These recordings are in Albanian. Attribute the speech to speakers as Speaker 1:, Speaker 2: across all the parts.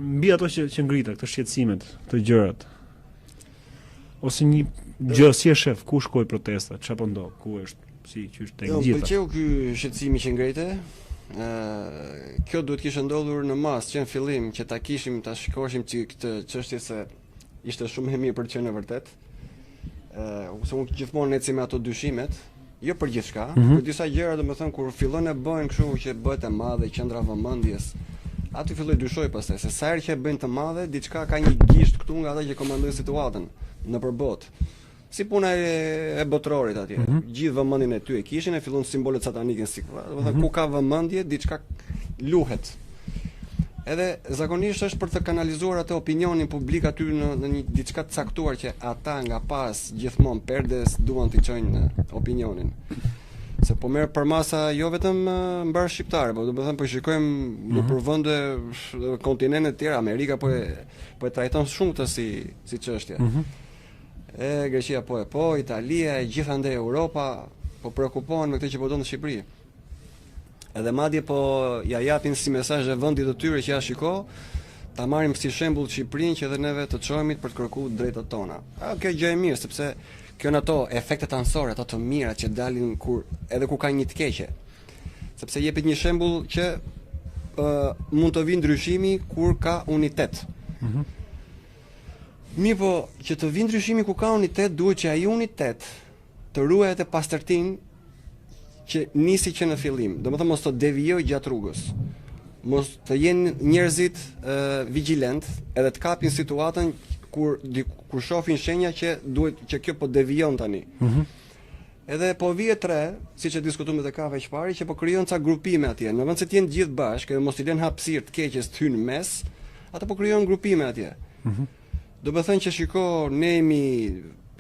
Speaker 1: mbi ato që ngrita këto shqetësimet, këto gjërat. Ose një gjë si e shef, ku shkoi protesta, çfarë po ndodh, ku është, si qysh tek gjitha.
Speaker 2: Më pëlqeu ky shqetësimi që ngrete. Kjo duhet kishte ndodhur në mas që në fillim që ta shikoshim këtë çështje se ishte shumë e mirë për të qenë e vërtet. Se unë gjithmonë eci me ato dyshimet, jo për gjithçka, për disa gjëra, domethënë kur fillon e bëjnë kështu që bëhet e madhe qendra vëmendjes, aty filloi dyshoj pastaj se sa herë që e bëjnë të madhe, diçka ka një gisht këtu nga ata që komandojnë situatën nëpër botë. Si puna e botrorit atje. Gjithë vëmendjen e ty e kishin, e fillon simbolet satanike si. Domethënë ku ka vëmendje, diçka luhet. Edhe zakonisht është për të kanalizuar atë opinionin publik aty në një diçka të caktuar që ata nga pas gjithmonë perdes duan të çojnë opinionin. Se po merr për masa jo vetëm mbar shqiptare, po domethënë po shikojmë nëpër vende kontinente të tjera, Amerika po e trajton shumë këtë si çështje. Greqia po, Italia, gjithandej Europa po prekupohen me këtë që po do në Shqipëri. Edhe madje po ja japin si mesazhe vendit të tyre që ja shiko, ta marrim si shembull Shqipërinë që edhe neve të çohemi për të kërkuar drejtat tona. Kjo gjë e mirë sepse kjo në ato efektet anësore, ato të mira që dalin kur ka një të keqe. Sepse jepet një shembull që mund të vinë ndryshimi kur ka unitet. Mirë po, që të vinë ndryshimi kur ka unitet, duhet që ai unitet të ruajë e pastërtinë që nisi që në fillim, domethënë mos të devijojë gjatë rrugës. Mos të jenë njerëzit vigjilent, edhe të kapin situatën kur shohin shenja që duhet që kjo po devijon tani. Edhe po vihet tre, siç e diskutuam edhe kafe çpari, që po krijon ca grupime atje. Në vend se të jenë gjithë bashkë, edhe mos i lënë hapësirë të keqes të hynë mes, ata po krijon grupime atje. Do të thënë që shiko, ne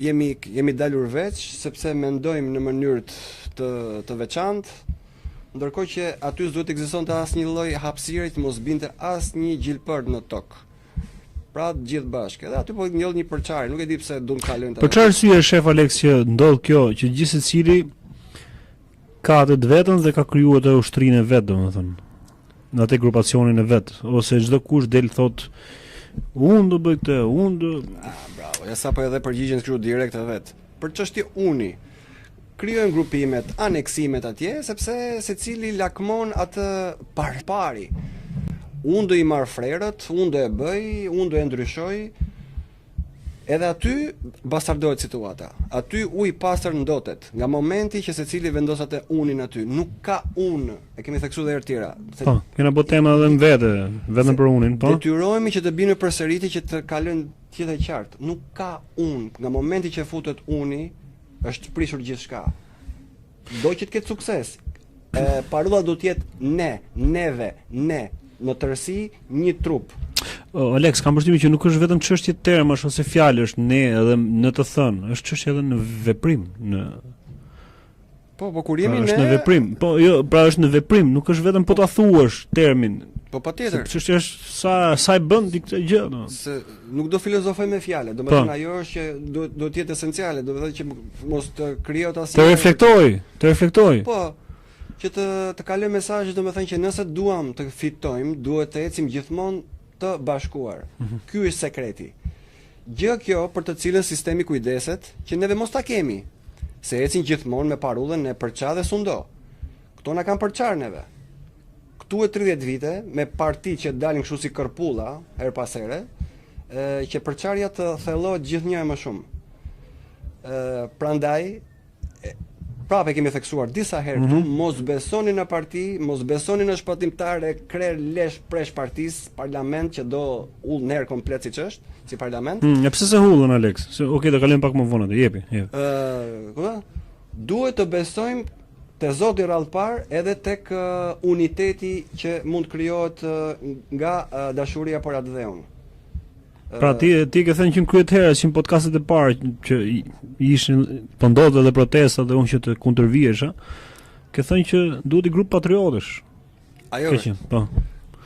Speaker 2: jemi dalur veç sepse mendojmë në mënyrë të veçantë, ndërkohë që aty s'duhet të ekzistonte asnjë lloj hapësire të mos binte asnjë gjilpër në tokë. Pra të gjithë bashkë. Edhe aty po njoll një përçarje, nuk e di pse duam kalojnë ta.
Speaker 1: Për çfarë arsye shef Alex që ndodh kjo, që gjithë secili ka atë vetën dhe ka krijuar atë ushtrinë e vet, domethënë, në atë grupacionin e vet, ose çdo kush del thotë unë do bëj këtë, unë do...
Speaker 2: Bravo, ja sapo edhe përgjigjen kështu direkt e vet. Për çështje uni, krijojnë grupimet, aneksimet atje, sepse secili lakmon atë pari. Unë do i marr frerët, unë do e bëj, unë do e ndryshoj. Edhe aty bastardohet situata. Aty uji pastër ndotet. Nga momenti që secili vendos atë unin aty, nuk ka unë. E kemi theksuar edhe herë tjera.
Speaker 1: Po, kena bë tema edhe në vete, vetëm për unin, po.
Speaker 2: Detyrohemi që të bimë përsëritje që të kalojnë tjetër qartë. Nuk ka unë. Nga momenti që futet uni, është prishur gjithçka. Do që të ketë sukses. Parolla do të jetë ne, neve, ne, në tërësi një trup.
Speaker 1: Alex, kam përshtypjen që nuk është vetëm çështje termash ose fjalësh, ne edhe në të thënë, është çështje edhe në veprim, në
Speaker 2: Po kur jemi ne
Speaker 1: është në veprim. Po jo, pra është në veprim, nuk është vetëm po ta thuash termin.
Speaker 2: Po patjetër.
Speaker 1: Çështja është sa e bën ti këtë gjë, do.
Speaker 2: Se nuk do filozofoj me fjalë, domethënë ajo është që do të jetë esenciale, do të thotë që mos të krijohet asnjë.
Speaker 1: Të reflektoj.
Speaker 2: Po, që të kalojë mesazhi, domethënë që nëse duam të fitojmë, duhet të ecim gjithmonë të bashkuar. Ky është sekreti. Gjë kjo për të cilën sistemi kujdeset që neve mos ta kemi. Se ecin gjithmonë me parullën e përça dhe sundo. Këto na kanë përçar neve. Këtu e 30 vite me parti që dalin kështu si kërpulla her pas here, që përçarja të thellohet gjithnjë më shumë. Prandaj prapë kemi theksuar disa herë këtu, mos besoni në parti, mos besoni në shpëtimtare, krer lesh presh partis, parlament që do ull nerë komplet siç është, si parlament.
Speaker 1: Pse se hullën Alex? Okej, do kalojmë pak më vonë atë, jepi.
Speaker 2: Duhet të besojmë te Zoti rrallpar edhe tek uniteti që mund krijohet nga dashuria për atë dheun.
Speaker 1: Pra ti ke thënë që në kryet herë që në podcastet e parë që ishin po ndodhte edhe protesta dhe unë që të kundërvijesha, ke thënë që duhet i grup patriotësh.
Speaker 2: Ajo.
Speaker 1: Po.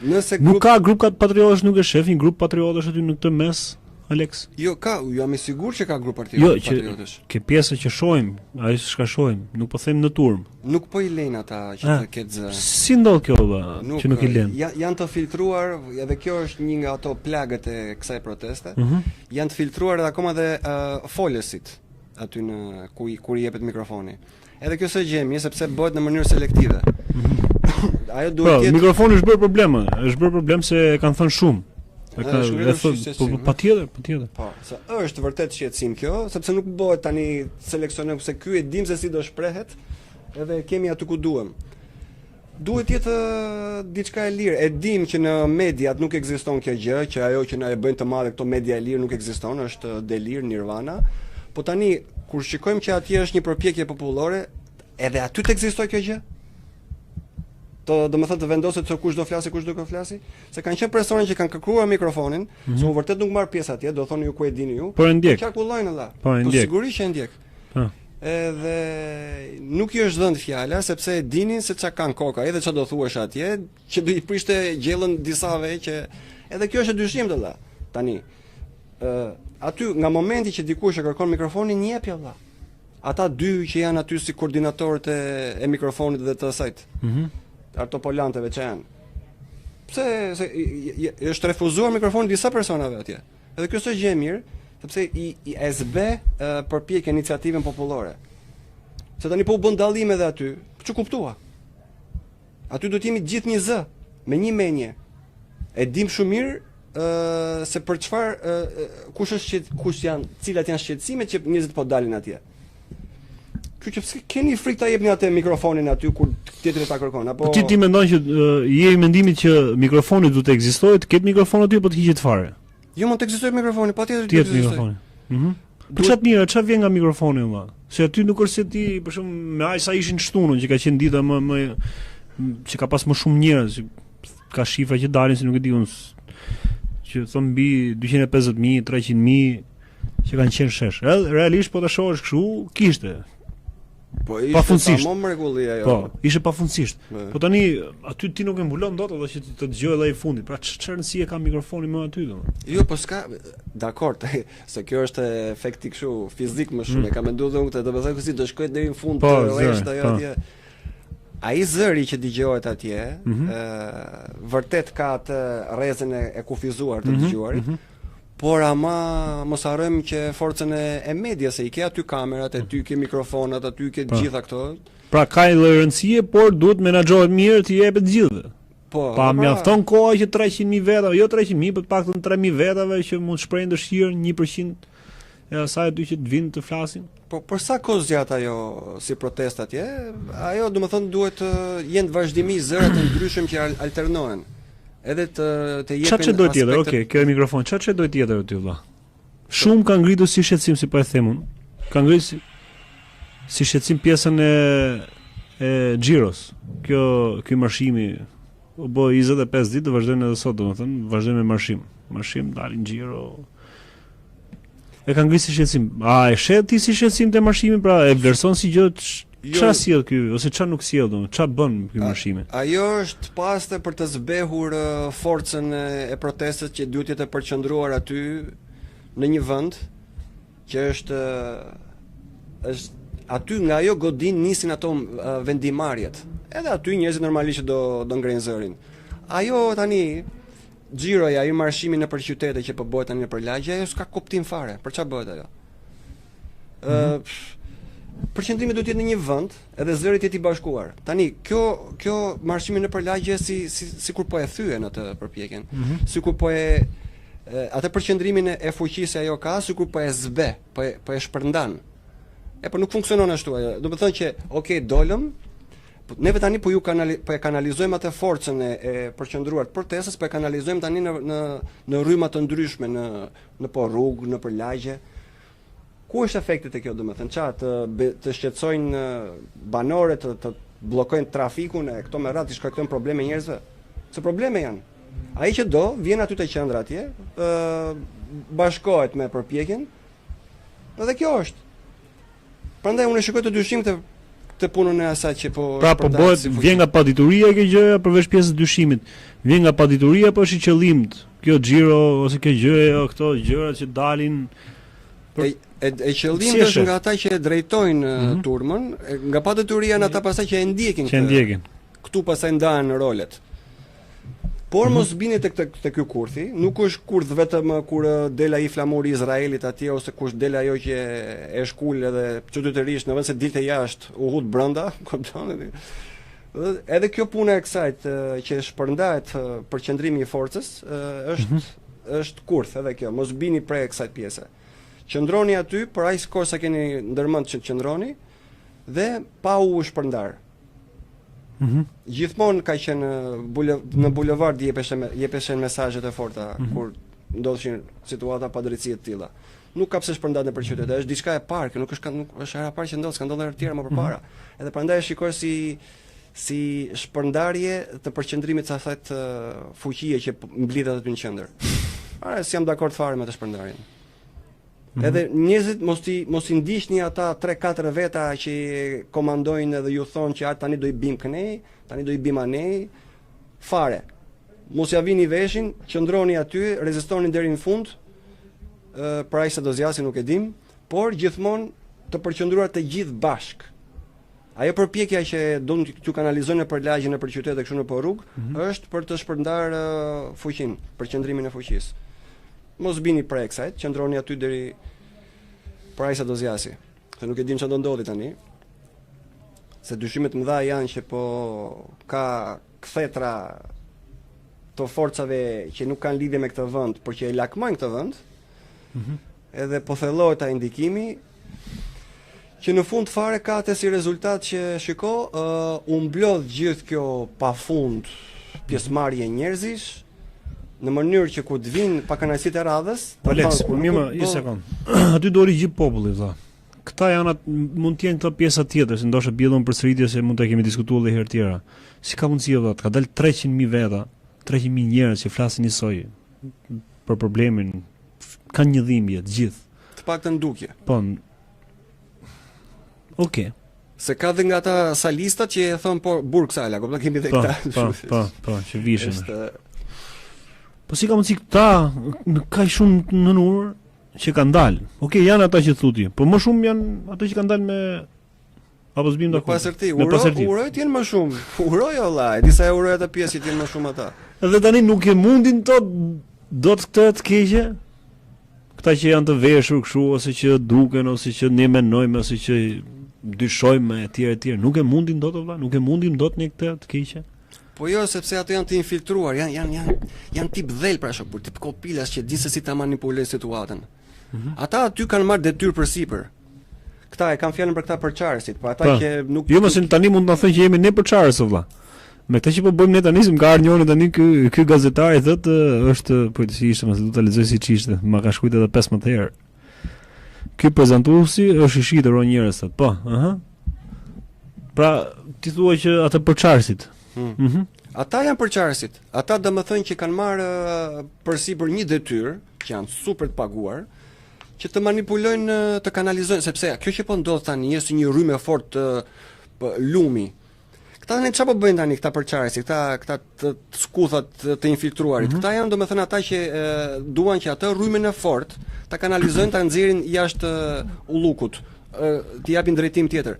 Speaker 2: Nëse
Speaker 1: nuk ka grup patriotësh, nuk e shef një grup patriotësh aty në këtë mes. Alex?
Speaker 2: Jo, jam i sigurt që ka grup
Speaker 1: Jo,
Speaker 2: patriotësh.
Speaker 1: ke pjesa që shohim, ajo s'ka shohim, nuk po them në turm.
Speaker 2: Nuk po i lejnë ata që të ketë zë.
Speaker 1: Si ndodh kjo valla, që nuk i lën?
Speaker 2: Janë të filtruar, edhe kjo është një nga ato plagët e kësaj proteste. Janë të filtruar edhe akoma dhe folësit aty në kur i jepet mikrofoni. Edhe kjo s'e gjemi, sepse bëhet në mënyrë selektive. Ajo duhet të jetë.
Speaker 1: Mikrofoni është bërë problem se e kanë thënë shumë. Patjetër.
Speaker 2: Po, se është vërtet shqetësim kjo, sepse nuk bëhet tani seleksionim se ky e dim se si do shprehet, edhe kemi aty ku duhem. Duhet jetë diçka e lirë. E dim që në mediat nuk ekziston kjo gjë, që ajo që na e bëjnë të madhe këto media e lirë nuk ekziston, është delir, nirvana. Po tani kur shikojmë që atje është një përpjekje popullore, edhe aty të ekzistoj kjo gjë? Do më thënë të vendoset se kush do flasi, kush do flasi, se kanë qenë personat që kanë kërkuar mikrofonin, se unë vërtet nuk marr pjesë atje, do thonë ju ku e dini ju.
Speaker 1: Po e ndjek.
Speaker 2: Qarkullojnë alla.
Speaker 1: Po
Speaker 2: sigurisht që e ndjek. Edhe nuk i është dhënë fjala sepse e dinin se çka kanë koka, edhe çfarë do thuash atje, që do i prishte gjellën disave që edhe kjo është e dyshim të valla. Tani aty nga momenti që dikush e kërkon mikrofonin, jep ja valla. Ata dy që janë aty si koordinatorët e mikrofonit dhe të asajt. Artopolanteve që janë. Pse është refuzuar mikrofoni disa personave atje. Edhe kjo është gjë e mirë, sepse i SB përpjek iniciativën popullore. Se tani po u bën dallim edhe aty, çu kuptua. Aty do të jemi gjithë një zë, me një menje. E dim shumë mirë se për çfarë kush janë, cilat janë shqetësimet që njerëzit po dalin atje. Kështu që keni frikë ta jepni atë mikrofonin aty kur tjetri ta kërkon, apo
Speaker 1: ti mendon që je i mendimit që mikrofoni duhet të ekzistojë, të ketë mikrofon aty apo të hiqet fare?
Speaker 2: Jo, mund të ekzistojë mikrofoni, patjetër
Speaker 1: të ekzistojë. Po çfarë mirë, çfarë vjen nga mikrofoni valla? Se aty nuk është se ti, për shembull, me aq sa ishin shtunën që ka qenë dita më që ka pas më shumë njerëz, ka shifra që dalin se nuk e di unë, që thon mbi 250.000, 300.000 që kanë qenë shesh. Realisht po ta shohësh kështu, kishte.
Speaker 2: Po ishte sa më mrekulli ajo.
Speaker 1: Po, ishte pafundësisht. Po tani aty ti nuk e mbulon dot ato që të dëgjoj edhe i fundit. Pra çfarë rëndësie ka mikrofoni më aty domethënë?
Speaker 2: Jo, po s'ka, dakor, se kjo është efekti kështu fizik më shumë. E kam menduar unë këtë, domethënë si do shkoj deri në fund të rresht ajo atje. Ai zëri që dëgohet atje, vërtet ka atë rrezën e kufizuar të dëgjuarit. Por ama mos harrojmë që forcën e medias se i ke aty kamerat, aty ke mikrofonat, aty ke gjitha këto.
Speaker 1: Pra ka edhe rëndësie, por duhet menaxhohet mirë të jepet gjithëve.
Speaker 2: Po.
Speaker 1: Pa mjafton koha që 300.000 vetave, jo 300.000, por të paktën 3.000 vetave që mund të shprehin dëshirën 1% e asaj aty që të vinë të flasin.
Speaker 2: Po për sa kohë zgjat ajo si protestë atje? Ajo domethënë duhet të jenë vazhdimisht zëra të ndryshëm që alternohen. Edhe të jepen
Speaker 1: çfarë do të tjetër? Okej, kjo e mikrofon. Çfarë do të tjetër aty valla? Shumë kanë ngritur si shqetësim, si po e them unë. Kanë ngritur si shqetësim pjesën e xhiros. Ky marshimi u bë 25 ditë, vazhdojnë edhe sot, domethënë, vazhdojnë me marshim. Marshim dalin xhiro. E kanë ngritur si shqetësim. A e shet ti si shqetësim te marshimi, pra e vlerëson si gjë? Çfarë sjell ky ose çfarë nuk sjell domun? Çfarë bën ky marshimi?
Speaker 2: Ajo është paste për të zbehur forcën e protestës që duhet të përqendruar aty në një vend që është aty nga ajo godin nisin ato vendimarrjet. Edhe aty njerëzit normalisht do ngrenë zërin. Ajo tani xhiroja, ai marshimi nëpër qytete që po bëhet tani nëpër lagje, ajo s'ka kuptim fare. Për çfarë bëhet ajo? Përqendrimi duhet të jetë në një vend, edhe zëri të jetë i bashkuar. Tani kjo marshimi nëpër lagje sikur po e thyen atë përpjekjen. Sikur po atë përqendrimin e fuqisë ajo ka, sikur po e zbe, po e shpërndan. Po nuk funksionon ashtu ajo. Do të thonë që, okay, dolëm, neve tani po e kanalizojmë atë forcën e përqendruar të protestës, po e kanalizojmë tani në rryma të ndryshme, në po rrugë, nëpër lagje. Ku është efektet e kjo, domethënë, të shqetësojnë banorët, të bllokojnë trafikun e këto me radhë të shkaktojnë probleme njerëzve? Se probleme janë. Ai që do vjen aty te qendra atje, bashkohet me përpjekjen. Edhe kjo është. Prandaj unë shikoj të dyshim të punën e asaj që po.
Speaker 1: Pra po bëhet, vjen nga padituria kjo gjëja përveç pjesës së dyshimit. Vjen nga padituria apo është i qëllimt kjo xhiro ose kjo gjë, këto gjërat që dalin
Speaker 2: E qëllimi është nga ata që e drejtojnë turmën, nga padetyria në ata pastaj që e ndjekin. Këtu pastaj ndahen rolet. Por mos bini tek ky kurthi, nuk është kurth vetëm kur del ai flamuri i Izraelit atje ose kur del ajo që e shkul edhe çuditërisht në vend se dilte jashtë u hut brenda, kupton? Edhe kjo puna e kësaj që shpërndahet përqendrimi i forcës është kurth edhe kjo, mos bini prej kësaj pjese. Qëndroni aty për aq kohë sa keni ndërmend që qëndroni dhe pa u shpërndar. Gjithmonë ka qenë në bulevard jepeshen mesazhet e forta kur ndodhishin situata padrejtësie të tilla. Nuk ka pse shpërndahet nëpër qytet, është diçka e parë, nuk është hera e parë që ndodh, ka ndodhur herë tjera më përpara. Edhe prandaj e shikoj si shpërndarje të përqendrimit sa thot fuqie që mblidhet aty në qendër. S'jam dakord fare me të shpërndarjen. Edhe njerëzit mos i ndiqni ata 3-4 veta që komandojnë dhe ju thonë që tani do i bim kënej, tani do i bim anej. Fare. Mos ja vini veshin, qëndroni aty, rezistoni deri në fund. Për aq sa do zgjasë nuk e dim, por gjithmonë të përqendruar të gjithë bashk. Ajo përpjekja që do t'ju kanalizojnë për lagjen nëpër qytet e kështu nëpër rrugë, është për të shpërndar fuqinë, përqendrimin e fuqisë. Mos bini prej kësaj, qëndroni aty deri për aq sa do zgjasi. Se nuk e dim çfarë do ndodhi tani. Se dyshimet mëdha janë që po ka kthetra të forcave që nuk kanë lidhje me këtë vend, por që e lakmojnë këtë vend. Edhe po thellohet ai ndikimi që në fund fare ka atë si rezultat që shiko, u mblodh gjithë kjo pafund pjesëmarrje njerëzish në mënyrë që ku të vinë pa kënaqësitë e radhës.
Speaker 1: Alex, një sekond. Aty doli gjithë populli, tha. Këta janë mund të jenë këto pjesa tjetër, se ndoshta bjellon përsëritje se mund ta kemi diskutuar edhe herë tjera. Si ka mundësi valla, ka dalë 300.000 veta, 300.000 njerëz që flasin njësoj për problemin, kanë një dhimbje të gjithë.
Speaker 2: Të paktën dukje.
Speaker 1: Po. Okej.
Speaker 2: Se ka dhe nga ata salistat që e thon po burg sala, kupton kemi dhe këta.
Speaker 1: Po, që vishin. Po si ka mundësi këta ka shumë në numër që kanë dalë. Okej, janë ata që thuti, po më shumë janë ata që kanë dalë me apo zbim dakord.
Speaker 2: Me pasërti. Urojt janë më shumë. Uroj vallai, disa uroj ata pjesë që janë më shumë ata.
Speaker 1: Edhe tani nuk e mundin do të keqe. Këta që janë të veshur kështu ose që duken ose që ne mendojmë ose që dyshojmë etj, nuk e mundin dot valla, nuk e mundin dot në këtë të keqe.
Speaker 2: Po jo, sepse ato janë të infiltruar, janë tip dhel pra shok, tip kopilas që dinë se si ta manipulojnë situatën. Ata aty kanë marrë detyrë përsipër. Këta e kanë fjalën për këta përçarësit, po ata që nuk
Speaker 1: jo, mos tani mund të na thonë që jemi ne përçarës valla. Me këtë që po bëjmë ne tani, më ka ardhur njëri tani ky gazetar i thotë është po si ishte, më duhet ta lexoj siç ishte, ma ka shkruar edhe 15 herë. Ky prezantuesi është i shitur o njerëz thotë. Po, Pra, ti thua që ata përçarësit.
Speaker 2: Ata janë përçarësit. Ata domethënë që kanë marrë përsipër një detyrë, që janë super të paguar, që të manipulojnë, të kanalizojnë, sepse kjo që po ndodh tani është si një rrymë fort lumi. Këta ne çfarë po bëjnë tani këta përçarësi, këta të skuthat të infiltruarit. Këta janë domethënë ata që duan që atë rrymën e fort ta kanalizojnë, ta nxjerrin jashtë ullukut, të japin drejtim tjetër.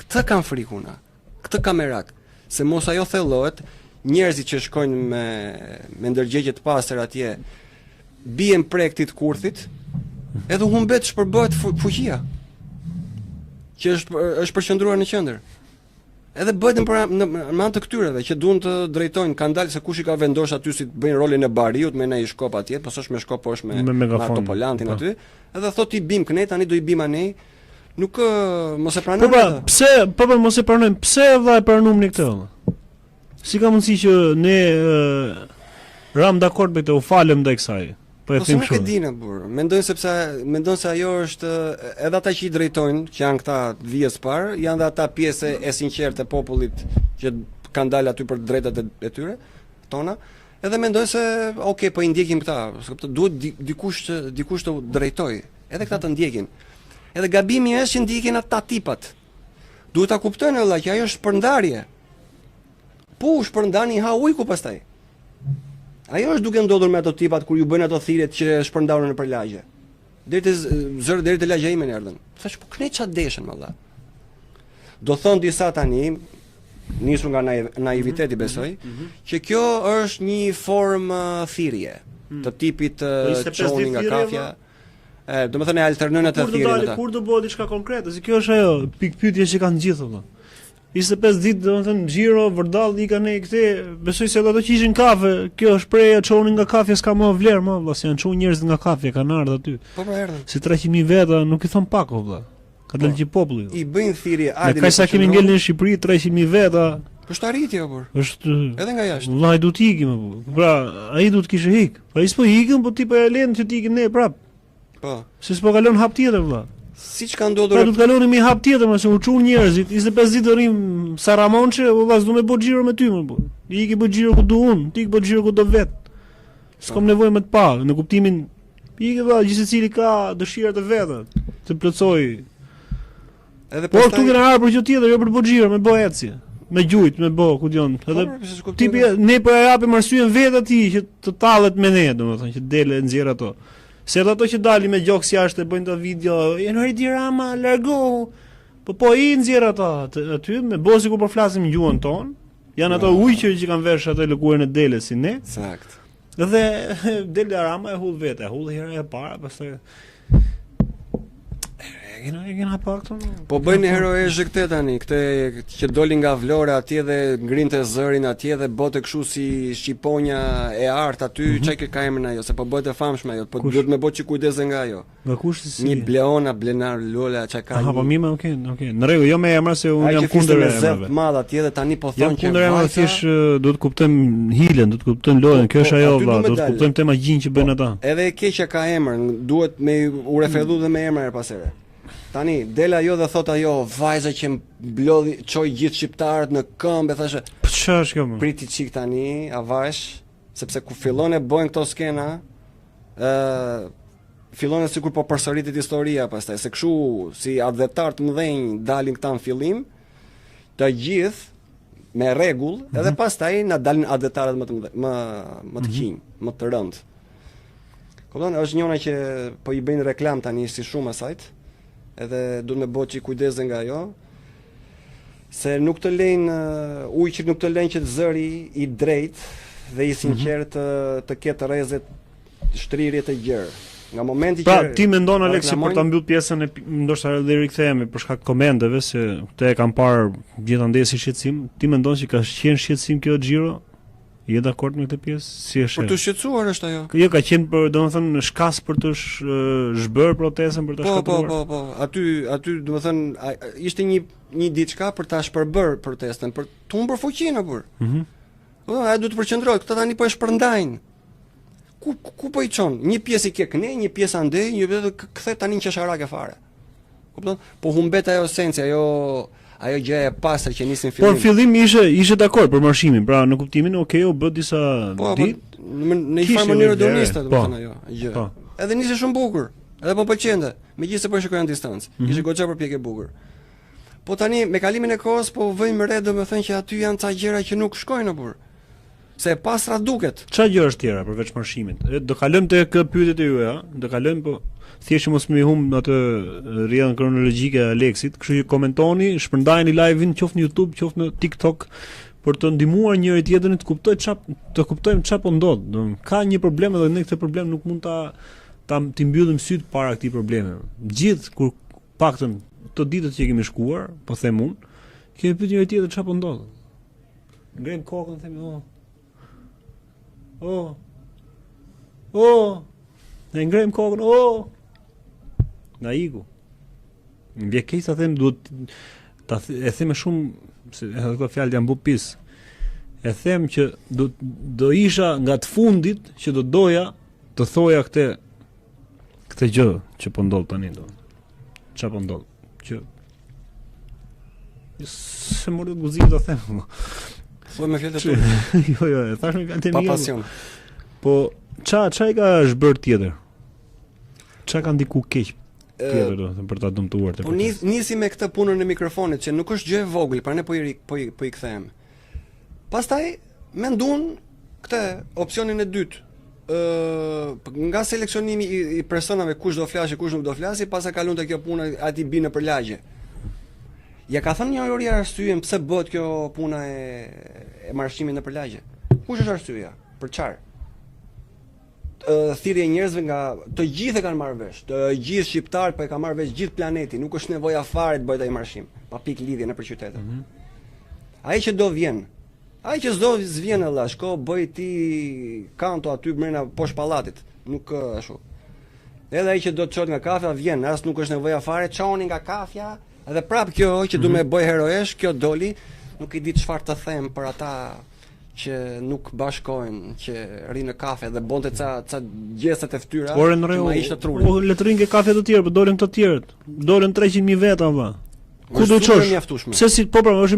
Speaker 2: Këtë kanë frikuna. Këtë kamerat. Se mos ajo thellohet, njerëzit që shkojnë me ndërgjegje të pastër atje bien prej këtij kurthit, edhe humbet shpërbohet fuqia që është përqendruar në qendër. Edhe bëhet në anë të këtyreve që duan të drejtojnë, kanë dalë se kush i ka vendosur aty si të bëjnë rolin e bariut me një shkop atje, po s'është me shkop, po është me autopolantin aty, edhe thotë i bim kënej, tani do i bim anej. Nuk mos e pranojmë.
Speaker 1: Po pse? Po mos e pranojmë. Pse vëlla e pranojmë këtë? Si ka mundësi që ne ram dakord me këtë, u falem ndaj kësaj? Po e them kështu.
Speaker 2: Nuk e dinë burr. Mendon se ajo është edhe ata që i drejtojnë, që janë këta vijës parë, janë dhe ata pjesë e sinqertë e popullit që kanë dalë aty për drejtat e tyre, tona. Edhe mendojnë se okay, po i ndjekim këta, duhet dikush të drejtojë. Edhe këta të ndjekin. Edhe gabimi është që ndjekin ata tipat. Duhet ta kuptojnë valla që ajo është shpërndarje. Po shpërndani ha ujku pastaj. Ajo është duke ndodhur me ato tipat kur ju bëjnë ato thirrjet që shpërndahen nëpër lagje. Deri te zërë deri te lagja ime erdhën. Thash po këne ç'a deshen valla. Do thon disa tani, nisur nga naiviteti besoj, që kjo është një formë thirrje të tipit çoni nga kafja. Do të thënë alternojnë atë thirrjen ata.
Speaker 1: Kur do bëhet diçka konkrete, si kjo është ajo pikpyetja që kanë gjithë valla. 25 ditë do të thënë xhiro vërdall i kanë këthe, besoj se ato që ishin kafe, kjo shprehja çoni nga kafja s'ka më vlerë më valla, se janë çuar njerëz nga kafja kanë ardhur aty.
Speaker 2: Po erdhën.
Speaker 1: Si 300.000 veta, nuk i thon pak valla. Ka dalë gjithë populli.
Speaker 2: I bëjnë thirrje
Speaker 1: ardhi. Ka sa kemi ngelën në Shqipëri 300.000 veta.
Speaker 2: Është arritje apo?
Speaker 1: Është
Speaker 2: edhe nga jashtë.
Speaker 1: Vllai duhet ikim apo. Pra, ai duhet kishte hik. Po ai s'po ikën, po ti po ja lën që të ikim ne prap.
Speaker 2: Po.
Speaker 1: Se s'po kalon hap tjetër valla.
Speaker 2: Siç ka ndodhur.
Speaker 1: Pra do të kalonim me hap tjetër, më se u çun njerëzit. 25 ditë rrim Saramonçe, valla s'do më bëj xhiro me ty më po. I iki bëj xhiro ku do un, ti bëj xhiro ku do vet. S'kam nevojë më të pa, në kuptimin ikë valla, gjithë secili ka dëshirat e veta të plotësoj. Edhe po këtu kena ardhur për gjë tjetër, jo për të bëj xhiro, me bë ecje. Me gjujt, me bë, ku diun. Edhe tipi ne po ja japim arsyen vetë atij që të tallet me ne, domethënë që dele nxjerr ato. Se ato që dalin me gjoks jashtë bëjnë të video, Enori Dirama, largohu. Po i nxjerr ato aty me bosi ku po flasim gjuhën ton. Janë ato ujqë që kanë vesh ato lëkurën e dele si ne.
Speaker 2: Sakt.
Speaker 1: Dhe Del Dirama e hull vetë, hull herë e para, pastaj Gina pak ton.
Speaker 2: Po bëjnë heroezhe këtë tani, këtë që dolin nga Vlora atje dhe ngrinte zërin atje dhe bote kështu si shqiponja e artë aty, çaj ka emrin ajo, se po bëhet e famshme ajo, po duhet me bëj kujdese nga ajo.
Speaker 1: Nga kush si?
Speaker 2: Një Bleona, Blenar Lola, çka ka.
Speaker 1: Po mirë, okay. Në rregull, jo me emra se unë jam kundër
Speaker 2: emrave. Madh atje dhe tani po thonë që
Speaker 1: kundër emrave thjesht duhet kuptojmë hilen, duhet kuptojmë lojën, kjo është ajo valla, duhet kuptojmë tema gjinj që bëjnë ata.
Speaker 2: Edhe e keqja ka emër, duhet me u referu dhe me emra her pas here. Tani, del ajo dhe thot ajo, vajza që mblodhi, çoi gjithë shqiptarët në këmbë, thashë.
Speaker 1: Po çfarë është kjo më?
Speaker 2: Priti çik tani, avash, sepse ku fillon e bojnë këto skena, fillon e sikur po përsëritet historia pastaj, se kështu si adhetar të mëdhenj dalin këta në fillim, të gjithë me rregull, edhe pastaj na dalin adhetarët më të qinj, më të rënd. Kupton, është njëra që po i bëjnë reklam tani si shumë asajt. Edhe duhet me bëj kujdes nga ajo, se nuk të lejnë ujqit nuk të lejnë që të zëri i drejt dhe i sinqert të ketë rrezet shtrirje të gjerë. Nga momenti që
Speaker 1: ti mendon Aleksi për ta mbyll pjesën e ndoshta edhe rikthehemi për shkak komenteve se këtë e kam parë gjithandej si shqetësim, ti mendon se ka qenë shqetësim kjo xhiro? Je dakord me këtë pjesë? Si është?
Speaker 2: Për të shqetësuar është ajo.
Speaker 1: Jo, ka qenë për, domethënë, shkas për të zhbër protestën, për ta shkatruar.
Speaker 2: Po. Aty domethënë ishte një diçka për ta shpërbër protestën, për të humbur fuqinë apo. Po, ai duhet të përqendrohet, këta tani po e shpërndajnë. Ku po i çon? Një pjesë i ke këne, një pjesë andej, një vetë kthe tani në qesharake fare. Kupton? Po humbet ajo esencia, ajo gjë e pastër që nisin fillim.
Speaker 1: Por fillim ishte dakord për marshimin, pra në kuptimin u bë disa ditë.
Speaker 2: Në një farë mënyrë doniste, domethënë ajo gjë.
Speaker 1: Po.
Speaker 2: Edhe nisi shumë bukur. Edhe po pëlqente, megjithëse po shikoja në distancë. Ishte goxha përpjekje bukur. Po tani me kalimin e kohës po vëjmë re domethënë që aty janë ca gjëra që nuk shkojnë apo. Se e pastra duket.
Speaker 1: Çfarë gjë është tjera përveç marshimit? Do kalojmë tek pyetjet e juaja, do kalojmë po thjesht mos më humb atë rrjedhën kronologjike e Aleksit, kështu që komentoni, shpërndajeni live-in qoftë në YouTube, qoftë në TikTok për të ndihmuar njëri tjetrin të kuptojmë çfarë po ndodh. Ka një problem dhe ne këtë problem nuk mund ta mbyllim syt para këtij problemi. Gjithë kur paktën të ditët që kemi shkuar, po them unë, kemi pyetur njëri tjetrin çfarë po ndodh. Ngrem kokën themi, ne ngrem kokën, nga iku. Më vjen keq ta them, duhet e them me shumë se edhe këto fjalë janë bupis. E them që do isha nga të fundit që do doja të thoja këtë gjë që po ndodh tani do. Çfarë po ndodh? Që se më do guzim të them.
Speaker 2: Po me fjalët e tua.
Speaker 1: Jo, thash me fjalët e mia.
Speaker 2: Pa pasion.
Speaker 1: Po ç'a ka zhbër tjetër? Ç'a ka ndiku keq tjetër do të për ta dëmtuar të.
Speaker 2: Po nisi me këtë punën e mikrofonit që nuk është gjë e vogël, pra ne po i kthehem. Pastaj menduan këtë opsionin e dytë. Nga seleksionimi i personave kush do flasë, kush nuk do flasë, pas e kalon te kjo puna aty binë për lagje. Ja ka thënë një ori arsyeën pse bëhet kjo puna e marrëshimit në përlagje. Kush është arsyeja? Për çfarë? Thirrje e njerëzve nga të gjithë e kanë marrë vesh, të gjithë shqiptarët po e kanë marrë vesh gjithë planeti, nuk është nevoja fare të bëhet ai marrëshim, pa pikë lidhje nëpër qytete. Ai që do vjen, ai që s'do s'vjen Allah, shko bëj ti kanto aty brenda poshtë pallatit, nuk ashtu. Edhe ai që do të çohet nga kafja vjen, as nuk është nevoja fare, çoni nga kafja, edhe prap kjo që du me bëj heroesh, kjo doli, nuk i di çfarë të them për ata që nuk bashkojnë, që rinë në kafe dhe bonte ca gjestet e fytyra, që ma ishte truri.
Speaker 1: Le të rinë ke kafe të tjerë, po dolën të tjerët. Dolën 300.000 veta, valla. Ku do të çosh? Pse si po pra, është